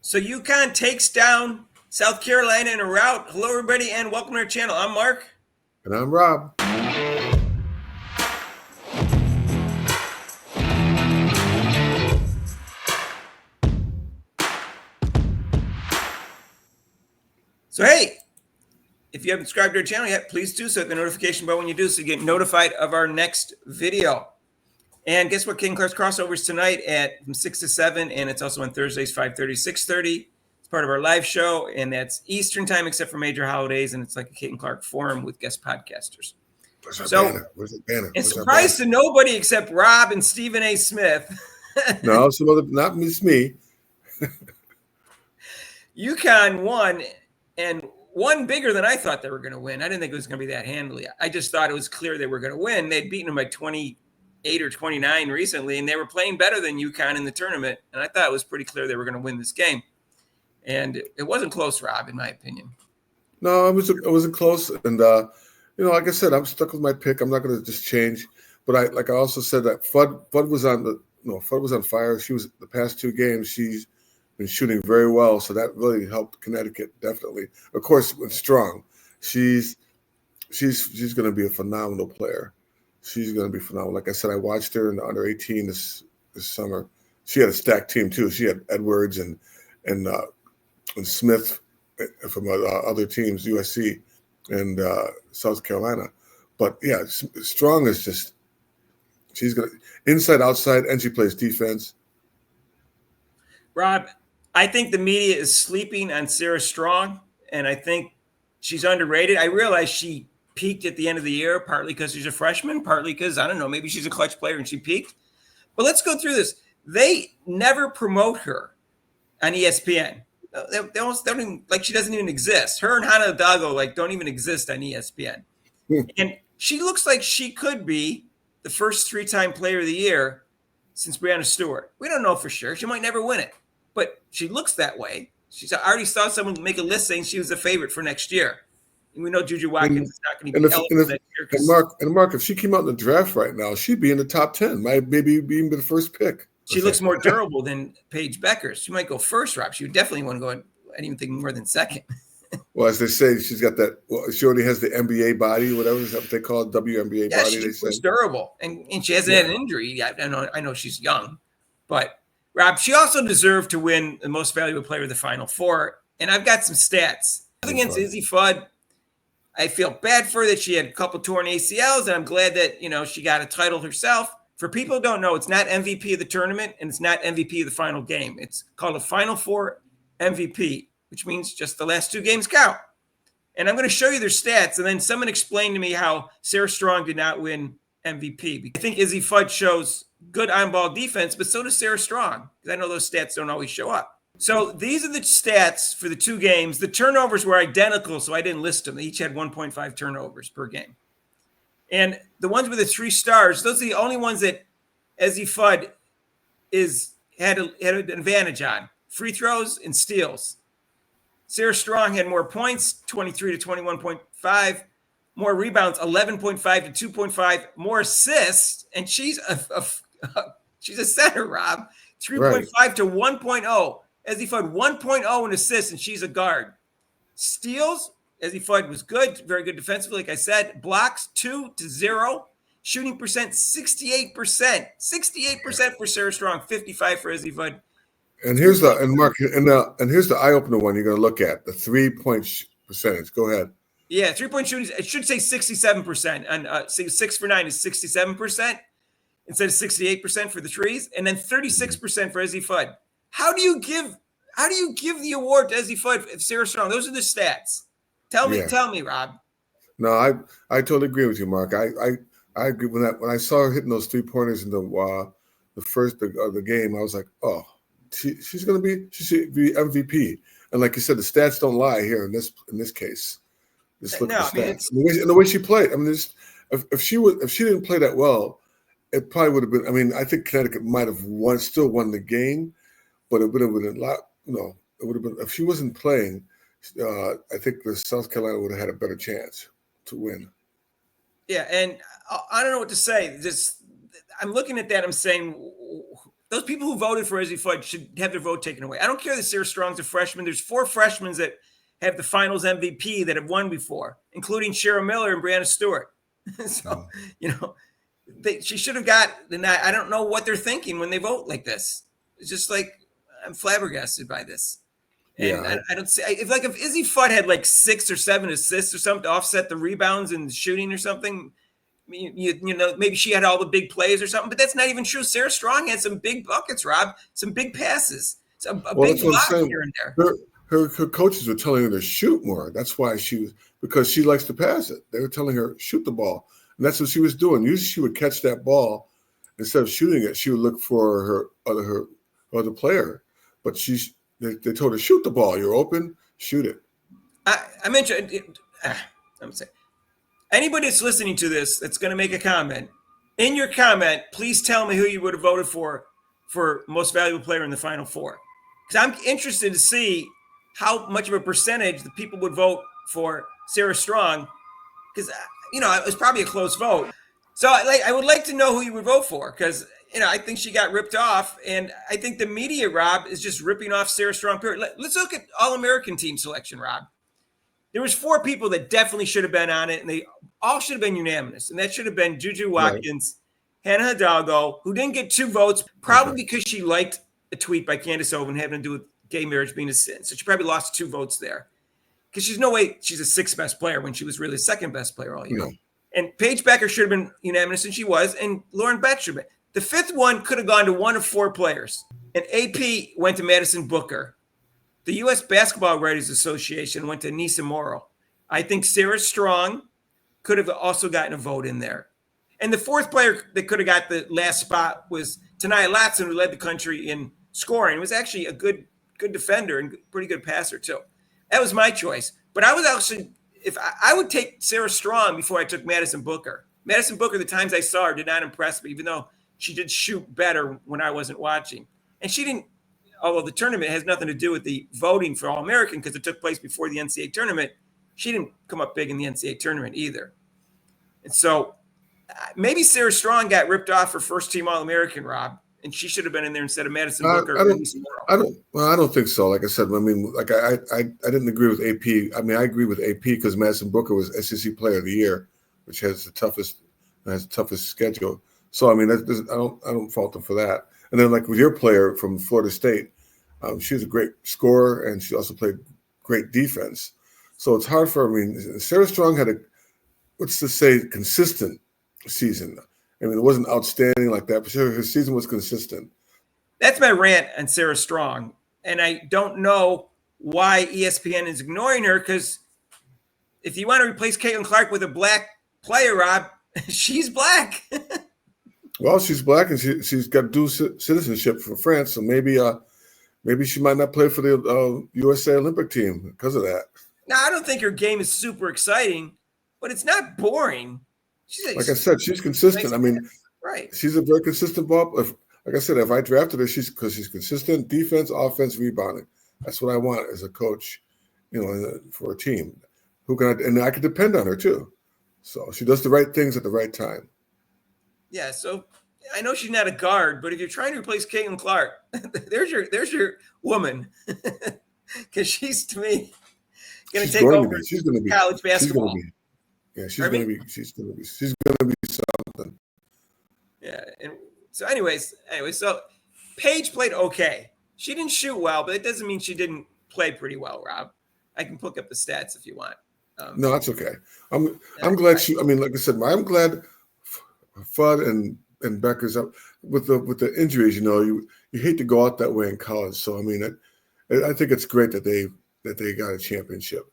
So UConn takes down South Carolina in a rout. Hello, everybody, and welcome to our channel. I'm Mark. And I'm Rob. So, hey, if you haven't subscribed to our channel yet, please do so. Hit the notification bell when you do so you get notified of our next video. And guess what? King Clark's crossovers tonight from 6 to 7, and it's also on Thursdays, 5:30, 6:30. It's part of our live show, and that's Eastern time except for major holidays, and it's like a Kate and Clark forum with guest podcasters. Where's our banner? Where's the banner? And surprise to nobody except Rob and Stephen A. Smith. No, not me. UConn won, and won bigger than I thought they were going to win. I didn't think it was going to be that handily. I just thought it was clear they were going to win. They'd beaten them by 28 or 29 recently, and they were playing better than UConn in the tournament. And I thought it was pretty clear they were going to win this game. And it wasn't close, Rob, in my opinion. No, it wasn't close. And like I said, I'm stuck with my pick. I'm not going to just change. But I also said that Fudd was on fire. She was the past two games. She's been shooting very well, so that really helped Connecticut definitely. Of course, with Strong, she's going to be a phenomenal player. She's going to be phenomenal. Like I said, I watched her in the under 18 this summer. She had a stacked team too. She had Edwards and Smith from other teams, USC and South Carolina. But yeah, Strong is just she's going to inside, outside, and she plays defense. Rob, I think the media is sleeping on Sarah Strong, and I think she's underrated. I realize she peaked at the end of the year, partly because she's a freshman, partly because, I don't know, maybe she's a clutch player and she peaked. But let's go through this. They never promote her on ESPN. They almost don't even, like, she doesn't even exist. Her and Hannah Dago, don't even exist on ESPN. And she looks like she could be the first three-time player of the year since Breanna Stewart. We don't know for sure. She might never win it, but she looks that way. I already saw someone make a list saying she was a favorite for next year. And we know Juju Watkins is not going to be eligible next year. And Mark, if she came out in the draft right now, she'd be in the top 10, maybe being the first pick. She looks more durable than Paige Bueckers. She might go first, Rob. She would definitely want to go, I didn't even think more than second. Well, as they say, she's got that. Well, she already has the NBA body, whatever is that what they call it, WNBA body. She's durable, and she hasn't had an injury. I know she's young, but Rob, she also deserved to win the most valuable player of the Final Four. And I've got some stats against Izzy Fudd. I feel bad for her that she had a couple torn ACLs, and I'm glad that she got a title herself. For people who don't know, it's not MVP of the tournament, and it's not MVP of the final game. It's called a Final Four MVP, which means just the last two games count. And I'm going to show you their stats, and then someone explained to me how Sarah Strong did not win MVP. I think Izzy Fudd shows good on-ball defense, but so does Sarah Strong, because I know those stats don't always show up. So these are the stats for the two games. The turnovers were identical, so I didn't list them. They each had 1.5 turnovers per game. And the ones with the 3 stars, those are the only ones that Izzy Fudd had an advantage on. Free throws and steals. Sarah Strong had more points, 23 to 21.5, more rebounds, 11.5 to 2.5, more assists, and she's a center, Rob, 3.5 to 1.0. Izzy Fudd 1.0 in assists, and she's a guard. Steals, Izzy Fudd was good, very good defensively, like I said. Blocks 2 to 0. Shooting percent 68%. 68% for Sarah Strong, 55 for Izzy Fudd. And here's the eye-opener one you're going to look at, the 3-point percentage. Go ahead. Yeah, 3-point shooting, it should say 67%. And 6 for 9 is 67% instead of 68% for the threes, and then 36% for Izzy Fudd. How do you give the award to Izzy Fudd if Sarah Strong? Those are the stats. Tell me, Rob. No, I totally agree with you, Mark. I agree when I saw her hitting those 3-pointers in the first of the game. I was like, oh. She should be MVP, and like you said, the stats don't lie here in this case. Just look at the stats and the way she played. I mean, if she didn't play that well, it probably would have been. I mean, I think Connecticut might have still won the game, but it would have been a lot. It would have been if she wasn't playing. I think the South Carolina would have had a better chance to win. Yeah, and I don't know what to say. I'm looking at that. I'm saying, those people who voted for Izzy Flood should have their vote taken away. I don't care that Sarah Strong's a freshman. There's 4 freshmen that have the finals MVP that have won before, including Shara Miller and Brianna Stewart. So, she should have got the night. I don't know what they're thinking when they vote like this. It's just like, I'm flabbergasted by this. And yeah. I don't see if Izzy Fudd had like 6 or 7 assists or something to offset the rebounds and shooting or something. Maybe she had all the big plays or something, but that's not even true. Sarah Strong had some big buckets, Rob, some big passes, a big block here and there. Her coaches were telling her to shoot more. That's why because she likes to pass it. They were telling her, shoot the ball. And that's what she was doing. Usually she would catch that ball. Instead of shooting it, she would look for her other player. But they told her, shoot the ball. You're open, shoot it. I mentioned I'm saying, anybody that's listening to this that's going to make a comment, in your comment, please tell me who you would have voted for most valuable player in the Final Four. Because I'm interested to see how much of a percentage the people would vote for Sarah Strong. Because, it was probably a close vote. So I would like to know who you would vote for, because, I think she got ripped off. And I think the media, Rob, is just ripping off Sarah Strong. Let's look at All-American team selection, Rob. There was 4 people that definitely should have been on it, and they all should have been unanimous. And that should have been Juju Watkins, Hannah Hidalgo, who didn't get 2 votes, probably because she liked a tweet by Candace Owen having to do with gay marriage being a sin. So she probably lost 2 votes there. Because she's no way she's the 6th best player when she was really the 2nd best player all year. No. And Paige Bueckers should have been unanimous, and she was, and Lauren Beck should have been. The 5th one could have gone to one of 4 players. And AP went to Madison Booker. The U.S. Basketball Writers Association went to Nisa Morrow. I think Sarah Strong could have also gotten a vote in there. And the 4th player that could have got the last spot was Tanaya Latson, who led the country in scoring. He was actually a good defender and pretty good passer, too. That was my choice. But I was actually, if I would take Sarah Strong before I took Madison Booker. Madison Booker, the times I saw her, did not impress me, even though she did shoot better when I wasn't watching. And she didn't, although the tournament has nothing to do with the voting for All-American because it took place before the NCAA tournament, she didn't come up big in the NCAA tournament either. And so maybe Sarah Strong got ripped off for first-team All-American, Rob, and she should have been in there instead of Madison Booker. I don't think so. Like I said, I didn't agree with AP. I agree with AP because Madison Booker was SEC Player of the Year, which has the toughest schedule. So I don't fault them for that. And then like with your player from Florida State, she was a great scorer and she also played great defense. So it's hard for Sarah Strong had consistent season. It wasn't outstanding like that, but her season was consistent. That's my rant on Sarah Strong. And I don't know why ESPN is ignoring her, because if you want to replace Caitlin Clark with a black player, Rob, she's black. Well, she's black and she's got dual citizenship for France, so maybe she might not play for the USA Olympic team because of that. Now, I don't think her game is super exciting, but it's not boring. Like I said, she's consistent. Right. She's a very consistent ball. Like I said, if I drafted her, she's consistent, defense, offense, rebounding. That's what I want as a coach, for a team. And I can depend on her too. So she does the right things at the right time. Yeah, so I know she's not a guard, but if you're trying to replace Caitlin Clark, there's your woman. Because she's, to me, going to take over college basketball. She's going to be something. Yeah, and so anyways, so Paige played okay. She didn't shoot well, but it doesn't mean she didn't play pretty well, Rob. I can look up the stats if you want. No, that's okay. I'm glad she. Like I said, I'm glad Fudd and Bueckers up with the injuries. You hate to go out that way in college. So I think it's great that they got a championship.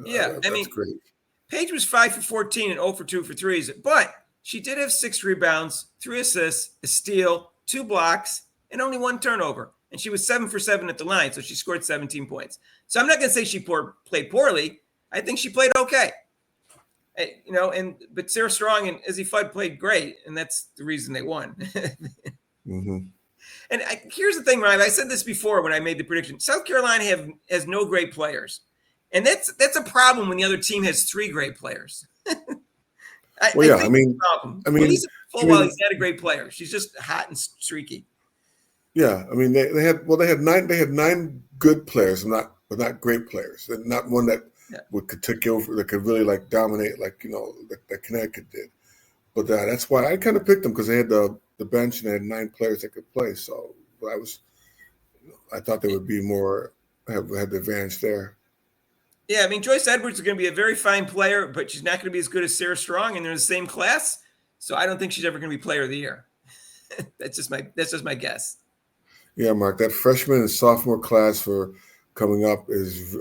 Yeah, that's great. Paige was 5 for 14 and 0 for 2 for threes, but she did have 6 rebounds, 3 assists, a steal, 2 blocks, and only 1 turnover. And she was 7 for 7 at the line, so she scored 17 points. So I'm not going to say she played poorly. I think she played okay. But Sarah Strong and Izzy Fudd played great, and that's the reason they won. Mm-hmm. And here's the thing, Ryan. I said this before when I made the prediction. South Carolina has no great players. And that's a problem when the other team has 3 great players. He's not a great player. She's just hot and streaky. Yeah, I mean they had nine good players, but not great players, and not one that Yeah. could take over, that could really like dominate, like that Connecticut did. But that's why I kind of picked them, because they had the bench and they had 9 players that could play. So I thought they would be more had the advantage there. Yeah, I mean, Joyce Edwards is going to be a very fine player, but she's not going to be as good as Sarah Strong, and they're in the same class. So I don't think she's ever going to be Player of the Year. That's just my guess. Yeah, Mark, that freshman and sophomore class for coming up is,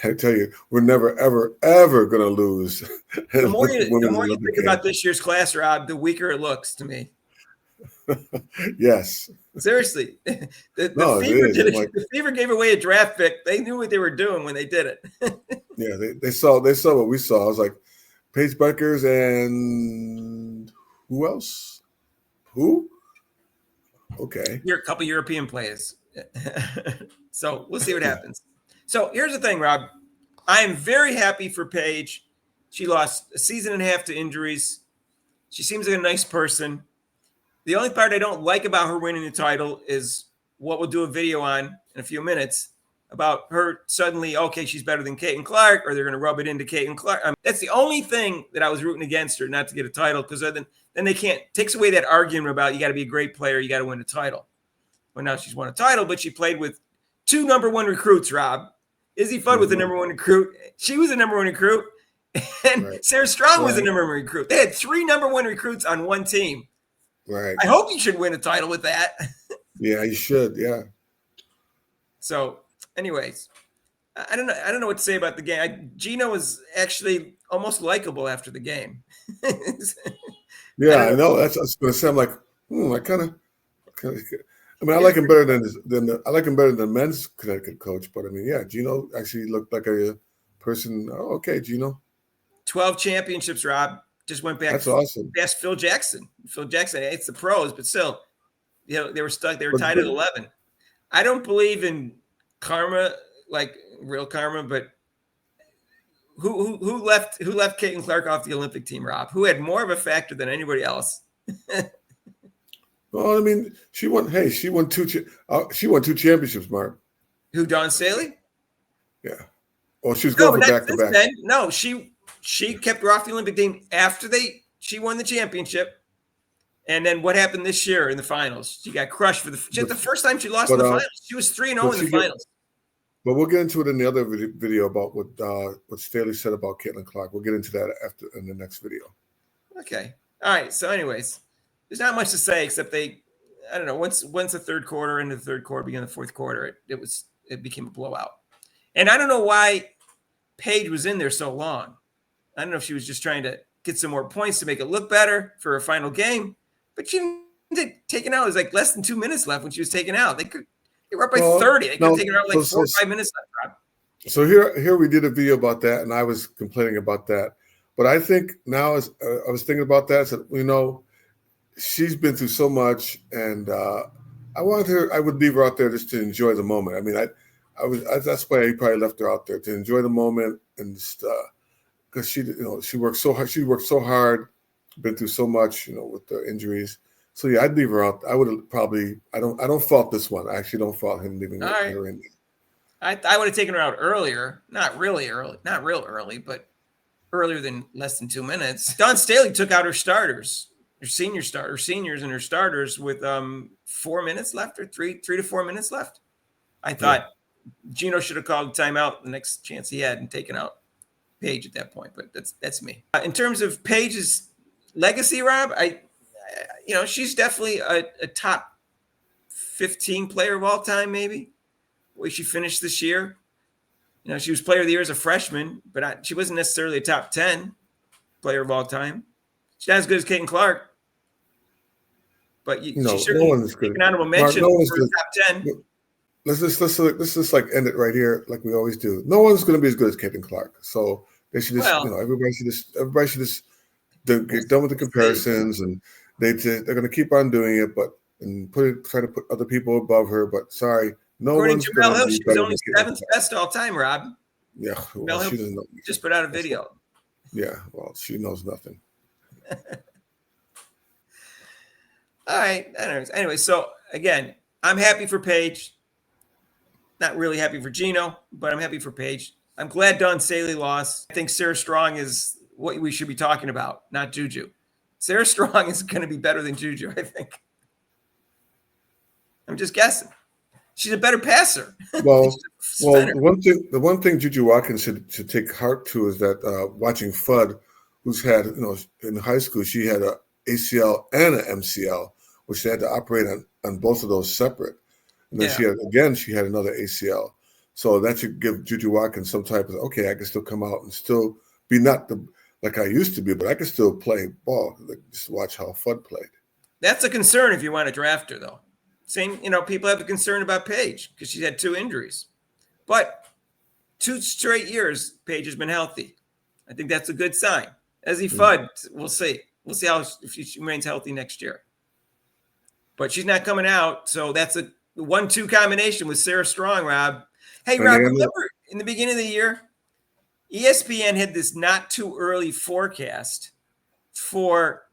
I tell you, we're never, ever, ever going to lose. The more you think about this year's class, Rob, the weaker it looks to me. Yes. Seriously. The Fever gave away a draft pick. They knew what they were doing when they did it. Yeah, they saw what we saw. I was like, Paige Bueckers and who else? Who? Okay. You're a couple European players. So we'll see what happens. So here's the thing, Rob. I am very happy for Paige. She lost a season and a half to injuries. She seems like a nice person. The only part I don't like about her winning the title is what we'll do a video on in a few minutes about her suddenly, okay, she's better than Caitlin Clark, or they're going to rub it into Caitlin Clark. I mean, that's the only thing that I was rooting against her not to get a title, because then they can't, takes away that argument about you got to be a great player, you got to win a title. Well, now she's won a title, but she played with 2 number 1 recruits, Rob. Izzy Fudd was the number 1 recruit. She was the number 1 recruit. And Sarah Strong was the number 1 recruit. They had 3 number 1 recruits on one team. Right. I hope you should win a title with that. Yeah, you should. Yeah. So, anyways, I don't know what to say about the game. Gino was actually almost likable after the game. Yeah, I know. That's going to sound like, I kind of. I mean, I like him better than the men's Connecticut coach, but I mean, yeah, Gino actually looked like a person. Oh, okay, Gino. 12 championships, Rob. Just went back. That's awesome. Past Phil Jackson. Phil Jackson, it's the pros, but still, they were stuck. They were tied at 11. I don't believe in karma, like real karma, but who left Caitlin Clark off the Olympic team, Rob? Who had more of a factor than anybody else? Well, I mean, she won 2 championships, Mark. Who, Dawn Staley? Yeah. Well, she was going for back-to-back. No, she kept her off the Olympic team after she won the championship. And then what happened this year in the finals? She got crushed the first time she lost in the finals. She was 3-0 in the finals. But we'll get into it in the other video about what Staley said about Caitlin Clark. We'll get into that in the next video. Okay. All right. So, anyways, there's not much to say except I don't know. Once the third quarter, into the third quarter, beginning of the fourth quarter, it became a blowout. And I don't know why Paige was in there so long. I don't know if she was just trying to get some more points to make it look better for her final game, but she didn't get taken out. It was like less than 2 minutes left when she was taken out. They were up by 30. They could have taken her out like 4 or 5 minutes left, Rob. So here we did a video about that, and I was complaining about that. But I think now, as I was thinking about that, I said, she's been through so much, and I would leave her out there just to enjoy the moment. I mean, that's why I probably left her out there, to enjoy the moment, and just because she worked so hard. She worked so hard, been through so much, with the injuries. So yeah, I'd leave her out. I would have probably. I don't fault this one. I actually don't fault him leaving her in. I would have taken her out earlier. Not really early. Not real early, but earlier than less than 2 minutes. Dawn Staley took out her starters, her seniors and her starters with 4 minutes left, or 3 to 4 minutes left. I thought Gino should have called a timeout the next chance he had and taken out Paige at that point, but that's me. In terms of Paige's legacy, Rob, she's definitely a top 15 player of all time, maybe. The way she finished this year. She was player of the year as a freshman, but she wasn't necessarily a top 10 player of all time. She's not as good as Caitlin Clark, but she certainly take an honorable mention for top 10. Let's just like end it right here, like we always do. No one's going to be as good as Caitlin Clark, so they should just, everybody should just get done with the comparisons, and they're going to keep on doing it, but try to put other people above her. But sorry, according to Mel Hill, she was only 7th best all time, Rob. Yeah, Mel Hill just put out a video. Yeah, well, she knows nothing. All right. Anyway, so again, I'm happy for Paige. Not really happy for Gino, but I'm happy for Paige. I'm glad Dawn Staley lost. I think Sarah Strong is what we should be talking about, not Juju. Sarah Strong is going to be better than Juju, I think. I'm just guessing. She's a better passer. Well, the one thing Juju Watkins should take heart to is that watching Fudd, who's had, in high school, she had a ACL and an MCL, which they had to operate on both of those separate. And then she had another ACL. So that should give Juju Watkins some type of, okay, I can still come out and still be not like I used to be, but I can still play ball. Like, just watch how Fudd played. That's a concern if you want to draft her, though. Same, people have a concern about Paige because she's had 2 injuries. But 2 straight years, Paige has been healthy. I think that's a good sign. Ezzy Fudd, we'll see. We'll see if she remains healthy next year. But she's not coming out, so that's a 1-2 combination with Sarah Strong, Rob. Hey, Rob, remember in the beginning of the year, ESPN had this not too early forecast for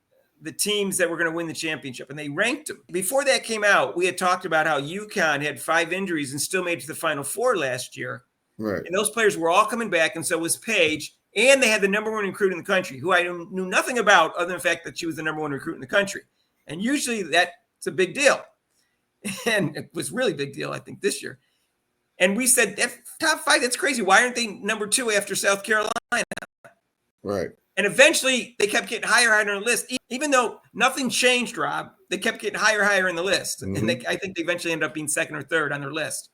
the teams that were going to win the championship, and they ranked them. Before that came out, we had talked about how UConn had 5 injuries and still made it to the Final Four last year. Right. And those players were all coming back, and so was Paige, and they had the number 1 recruit in the country, who I knew nothing about other than the fact that she was the number 1 recruit in the country. And usually that's a big deal. And it was really big deal, I think, this year. And we said, that top 5, that's crazy. Why aren't they number 2 after South Carolina? Right. And eventually, they kept getting higher on the list. Even though nothing changed, Rob, they kept getting higher in the list. Mm-hmm. And I think they eventually ended up being 2nd or 3rd on their list.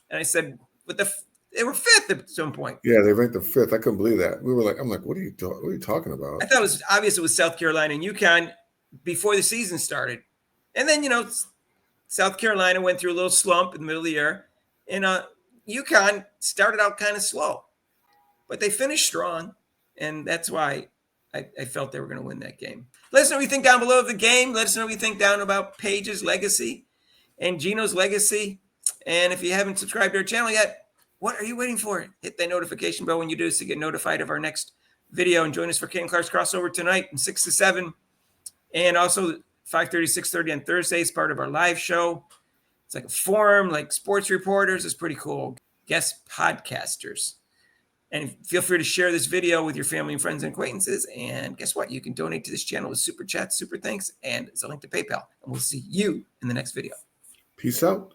And I said, but they were 5th at some point. Yeah, they ranked them 5th. I couldn't believe that. I'm like, what are you talking about? I thought it was obvious it was South Carolina and UConn before the season started. And then, South Carolina went through a little slump in the middle of the year. And UConn started out kind of slow. But they finished strong. And that's why I felt they were going to win that game. Let us know what you think down below of the game. Let us know what you think down about Paige's legacy and Gino's legacy. And if you haven't subscribed to our channel yet, what are you waiting for? Hit that notification bell when you do so you get notified of our next video. And join us for Ken Clark's crossover tonight from 6 to 7. And also 5:30, 6:30 on Thursday is part of our live show. It's like a forum, like sports reporters. It's pretty cool. Guest podcasters. And feel free to share this video with your family and friends and acquaintances. And guess what? You can donate to this channel with super chats, super thanks, and it's a link to PayPal. And we'll see you in the next video. Peace out.